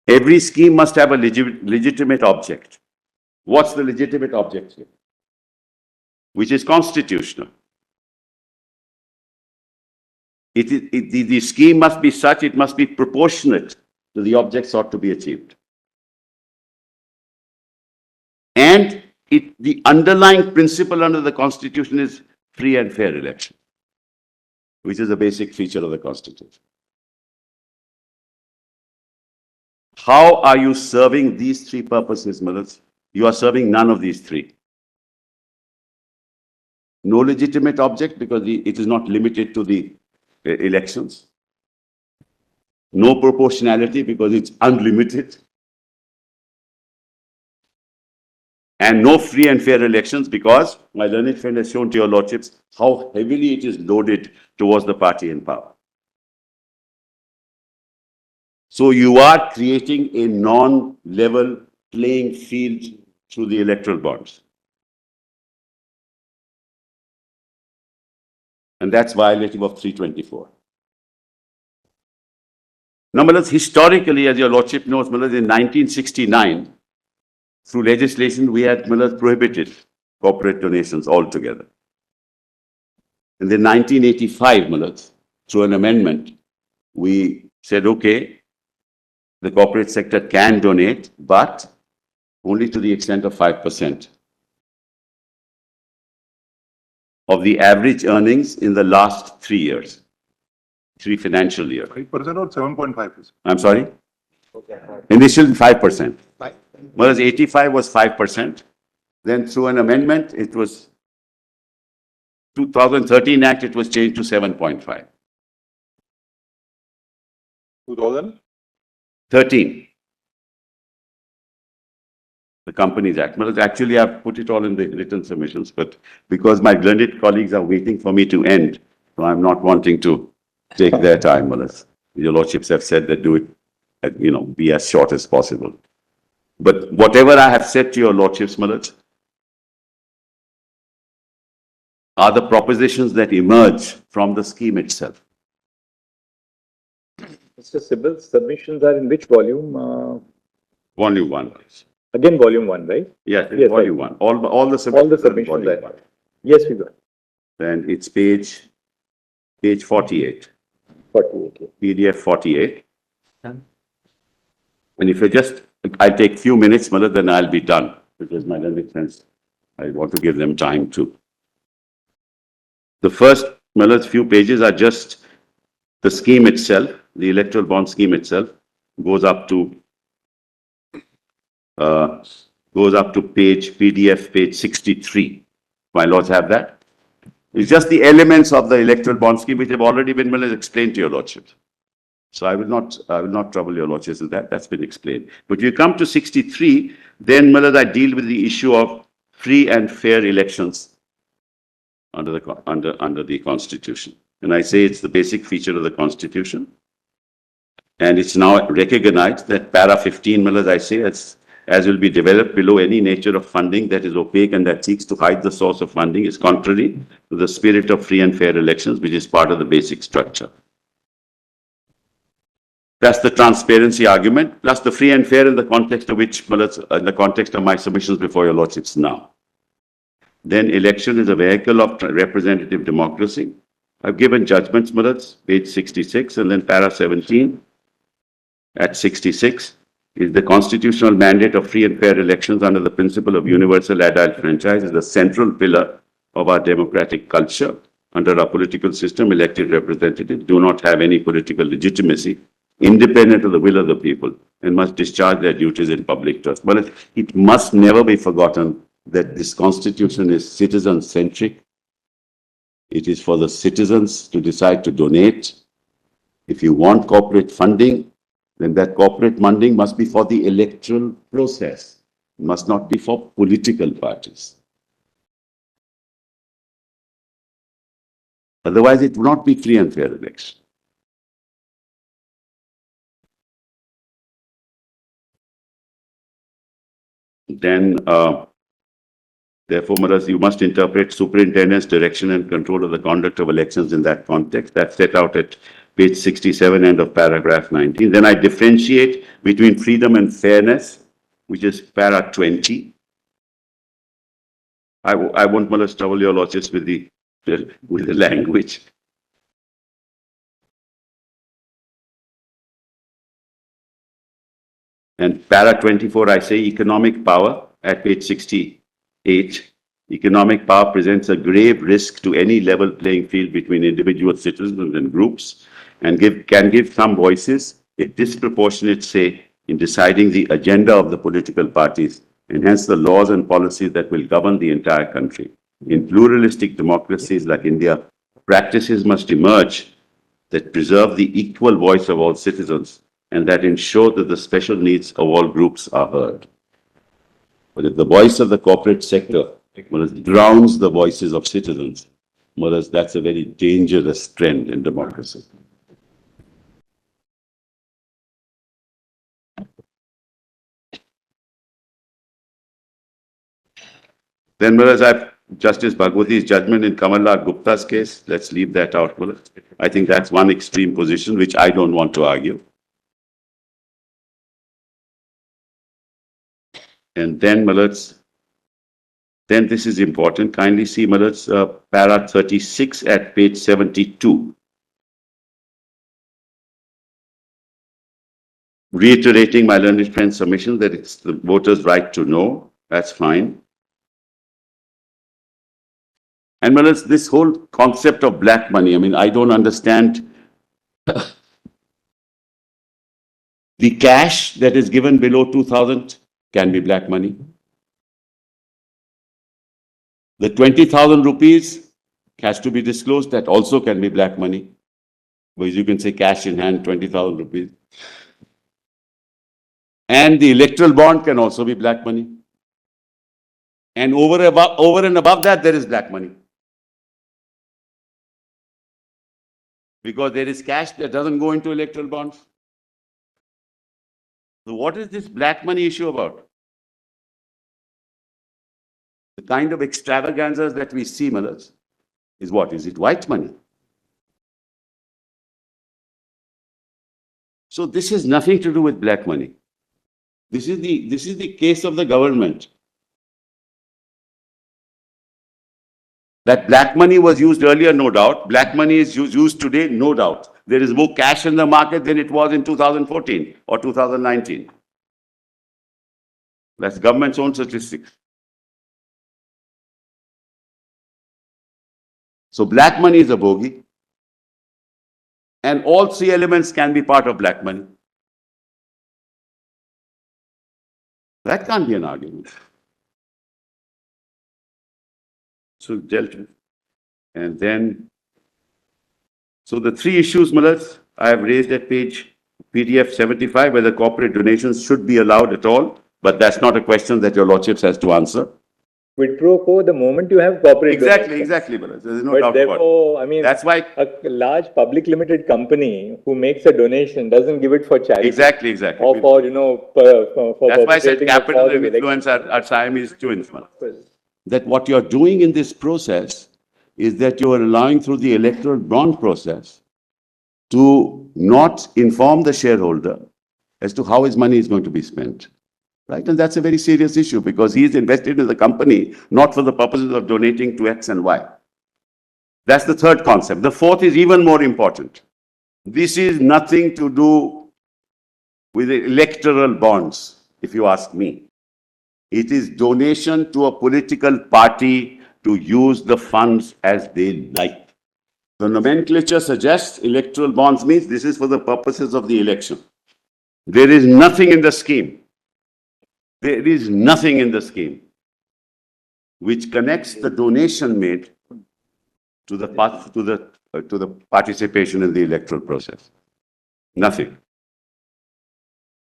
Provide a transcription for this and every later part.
Every scheme must have a legitimate object. What's the legitimate object here? Which is constitutional. The scheme must be such, it must be proportionate to the objects sought to be achieved. And the underlying principle under the Constitution is free and fair election, which is a basic feature of the Constitution. How are you serving these three purposes, Malas? You are serving none of these three. No legitimate object because it is not limited to the elections. No proportionality because it's unlimited. And no free and fair elections because my learned friend has shown to your lordships how heavily it is loaded towards the party in power. So you are creating a non-level playing field through the electoral bonds. And that's violative of 324. Now, Malas, historically, as your lordship knows, Malas, in 1969, through legislation, we had, Malas, prohibited corporate donations altogether. And then 1985, Malas, through an amendment, we said, okay, the corporate sector can donate, but only to the extent of 5% of the average earnings in the last 3 years, 3 financial years. 5% or 7.5%? I'm sorry? Initially 5%. Whereas 85 was 5%. Then through an amendment, it was 2013 Act, it was changed to 7.5. 2013? The Companies Act. Well, actually, I've put it all in the written submissions, but because my learned colleagues are waiting for me to end, so I'm not wanting to take their time, Malas. Your lordships have said that do it, be as short as possible. But whatever I have said to your lordships, Malas, are the propositions that emerge from the scheme itself. Mr. Sibal, submissions are in which volume? Volume 1. Again, volume 1, right? Yes, Yes, volume right. 1. All the submissions. All the submissions volume are. 1. Yes, we got. And it's page 48. 48. PDF 48. And if you just, I'll take few minutes, Malas, then I'll be done. Because my learned friends, I want to give them time too. The first, Malas, few pages are just the scheme itself, the electoral bond scheme itself, goes up to PDF page 63. My lords have that. It's just the elements of the electoral bond scheme which have already been explained to your lordships. So I will not trouble your lordships with that. That's been explained. But you come to 63, then I deal with the issue of free and fair elections under the Constitution. And I say it's the basic feature of the Constitution. And it's now recognized that para 15, as I say, as will be developed below, any nature of funding that is opaque and that seeks to hide the source of funding is contrary to the spirit of free and fair elections, which is part of the basic structure. That's the transparency argument, plus the free and fair in the context of which, in the context of my submissions before your lordships now. Then election is a vehicle of representative democracy. I've given judgments, page 66, and then para 17 at 66. Is the constitutional mandate of free and fair elections under the principle of universal adult franchise is the central pillar of our democratic culture. Under our political system, elected representatives do not have any political legitimacy independent of the will of the people and must discharge their duties in public trust. But it must never be forgotten that this constitution is citizen-centric. It is for the citizens to decide to donate. If you want corporate funding, then that corporate funding must be for the electoral process. It must not be for political parties. Otherwise, it will not be free and fair election. Then, therefore, Malas, you must interpret superintendent's direction and control of the conduct of elections in that context. That's set out at page 67, end of paragraph 19. Then I differentiate between freedom and fairness, which is para 20. I won't molest trouble your lordships with the language. And para 24, I say economic power at page 68. Economic power presents a grave risk to any level playing field between individual citizens and groups and can give some voices a disproportionate say in deciding the agenda of the political parties and hence the laws and policies that will govern the entire country. In pluralistic democracies like India, practices must emerge that preserve the equal voice of all citizens and that ensure that the special needs of all groups are heard. But if the voice of the corporate sector drowns the voices of citizens, that's a very dangerous trend in democracy. Then, Justice Bhagwati's judgment in Kamalnath Gupta's case, let's leave that out. I think that's one extreme position which I don't want to argue. And then, then this is important. Kindly see, para 36 at page 72. Reiterating my learned friend's submission that it's the voters' right to know. That's fine. And this whole concept of black money, I mean, I don't understand. The cash that is given below 2,000 can be black money. The 20,000 rupees has to be disclosed. That also can be black money. Because you can say cash in hand, 20,000 rupees. And the electoral bond can also be black money. And over and above that, there is black money. Because there is cash that doesn't go into electoral bonds. So what is this black money issue about? The kind of extravaganzas that we see, is what? Is it white money? So this has nothing to do with black money. This is the case of the government. That black money was used earlier, no doubt. Black money is used today, no doubt. There is more cash in the market than it was in 2014 or 2019. That's government's own statistics. So black money is a bogey. And all three elements can be part of black money. That can't be an argument. So dealt with. And then, so the three issues, I have raised at page PDF 75, whether corporate donations should be allowed at all, but that's not a question that your lordships has to answer. Quid pro quo the moment you have corporate donations. Exactly, There's no but doubt therefore, about it. I mean, that's why a large public limited company who makes a donation doesn't give it for charity. Exactly. Or for, for that's why I said perpetrating the capital cause of influence are Siamese twins. That what you're doing in this process is that you are allowing through the electoral bond process to not inform the shareholder as to how his money is going to be spent. Right? And that's a very serious issue because he is invested in the company, not for the purposes of donating to X and Y. That's the third concept. The fourth is even more important. This is nothing to do with electoral bonds, if you ask me. It is donation to a political party to use the funds as they like. The nomenclature suggests electoral bonds means this is for the purposes of the election. There is nothing in the scheme. There is nothing in the scheme which connects the donation made to the participation in the electoral process. Nothing.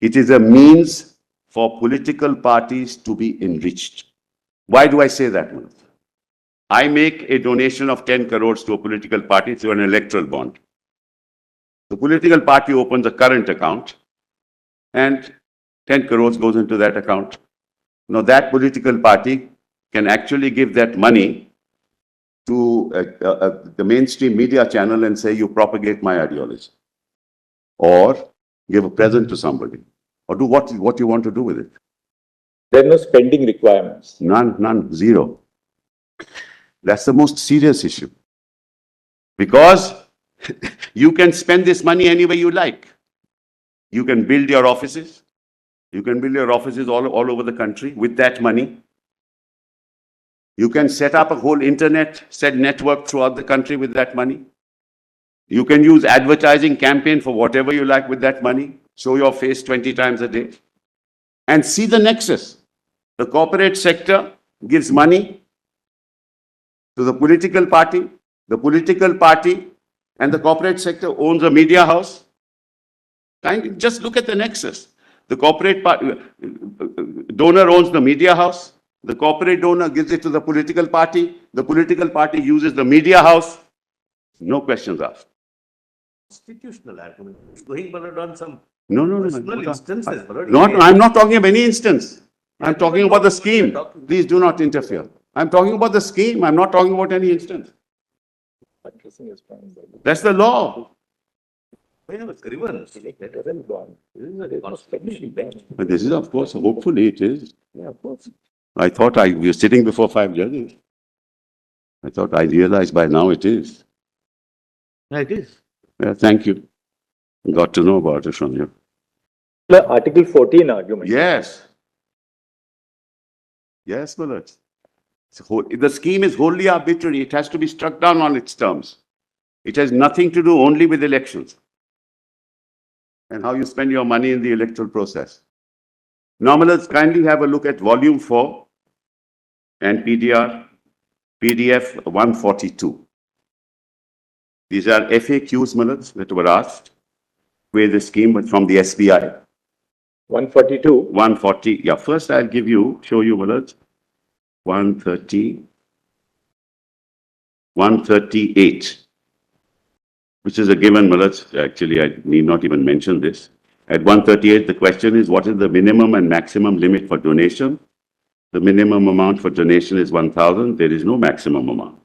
It is a means for political parties to be enriched. Why do I say that? I make a donation of 10 crores to a political party through an electoral bond. The political party opens a current account and 10 crores goes into that account. Now that political party can actually give that money to the mainstream media channel and say, you propagate my ideology. or give a present to somebody, or do what you want to do with it. There are no spending requirements. None, zero. That's the most serious issue. Because you can spend this money any way you like. You can build your offices. You can build your offices all over the country with that money. You can set up a whole network throughout the country with that money. You can use advertising campaign for whatever you like with that money. Show your face 20 times a day. And see the nexus. The corporate sector gives money to the political party. The political party and the corporate sector owns a media house. Just look at the nexus. The corporate donor owns the media house. The corporate donor gives it to the political party. The political party uses the media house. No questions asked. Constitutional argument. Going Ballard on some No. personal instances. Ballard. I'm not talking of any instance. I'm talking about the scheme. Please do not interfere. I'm talking about the scheme. I'm not talking about any instance. Addressing is fine, but That's the law. Whenever reverse. there is gone. There is no spending ban. But this is, of course, hopefully it is. Yeah, of course. I thought we were sitting before 5 judges. I thought I realized by now it is. Yeah, it is. Yeah, thank you. Got to know about it from you. The Article 14 argument. Yes. Yes, Ballard. The scheme is wholly arbitrary. It has to be struck down on its terms. It has nothing to do only with elections and how you spend your money in the electoral process. Now, let's kindly have a look at volume 4 and PDF 142. These are FAQs, Malad, that were asked where the scheme was from the SBI. 142. 140. Yeah, first I'll show you, Malad. 130, 138, which is a given, Malad. Actually, I need not even mention this. At 138, the question is, what is the minimum and maximum limit for donation? The minimum amount for donation is 1,000. There is no maximum amount.